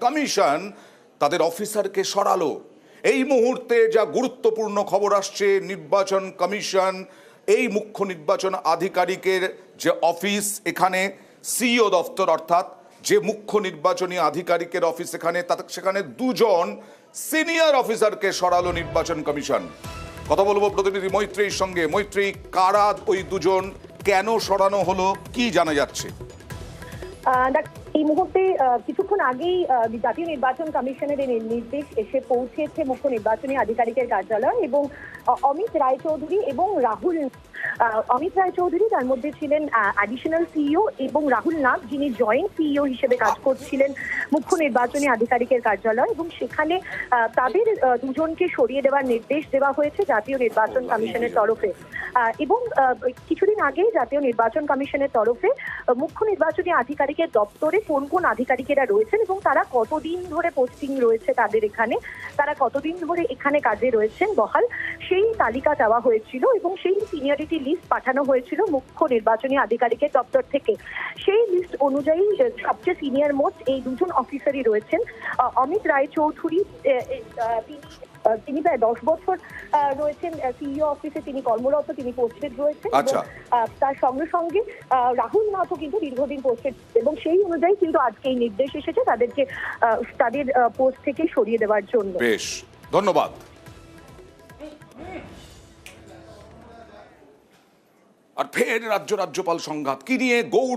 Commission তাদের অফিসারকে সরালো। এই মুহূর্তে যা গুরুত্বপূর্ণ খবর আসছে, নির্বাচন কমিশন এই মুখ্য নির্বাচন আধিকারিকের যে অফিস, এখানে সিইও দপ্তর অর্থাৎ যে মুখ্য নির্বাচনী আধিকারিকের অফিস, সেখানে দুজন সিনিয়র অফিসারকে সরালো নির্বাচন কমিশন। কথা বলবো প্রতিনিধি মৈত্রীর সঙ্গে। মৈত্রী, কারা ওই দুজন, কেন সরানো হলো, কি জানা যাচ্ছে? এই মুহূর্তে কিছুক্ষণ আগেই জাতীয় নির্বাচন কমিশনের এই নির্দেশ এসে পৌঁছেছে মুখ্য নির্বাচনী আধিকারিকের কার্যালয় এবং অমিত রায়চৌধুরী এবং রাহুল। অমিত রায়চৌধুরী তার মধ্যে ছিলেন অ্যাডিশনাল সিইও এবং রাহুল নাথ যিনি জয়েন্ট সিইও হিসেবে কাজ করছিলেন মুখ্য নির্বাচনী আধিকারিকের কার্যালয়, এবং সেখানে তাদের দুজনকে সরিয়ে দেওয়ার নির্দেশ দেওয়া হয়েছে জাতীয় নির্বাচন কমিশনের তরফে। এবং কিছুদিন আগে জাতীয় নির্বাচন কমিশনের তরফে মুখ্য নির্বাচনী আধিকারিকের দপ্তরে কোন কোন আধিকারিকেরা রয়েছেন এবং তারা কতদিন ধরে পোস্টিং রয়েছে তাদের এখানে, তারা কতদিন ধরে এখানে কাজে রয়েছেন বহাল, সেই তালিকা দেওয়া হয়েছিল এবং সেই সিনিয়রিটি লিস্ট পাঠানো হয়েছিল মুখ্য নির্বাচনী আধিকারিকের দপ্তর থেকে। সেই লিস্ট অনুযায়ী সবচেয়ে সিনিয়র মোস্ট এই দুজন অফিসারই রয়েছেন। অমিত রায়চৌধুরী তিনি প্রায় 10 বছর রয়েছেন সিইও অফিসে, তিনি কর্মরত, তিনি পোস্টেড রয়েছেন। তার সঙ্গে সঙ্গে রাহুল নাথও কিন্তু দীর্ঘদিন পোস্টেড, এবং সেই অনুযায়ী কিন্তু আজকে এই নির্দেশ এসেছে তাদেরকে তাদের পোস্ট থেকে সরিয়ে দেওয়ার জন্য। বেশ, ধন্যবাদ। আর ফের রাজ্যপাল সংঘাত কি নিয়ে? গৌড়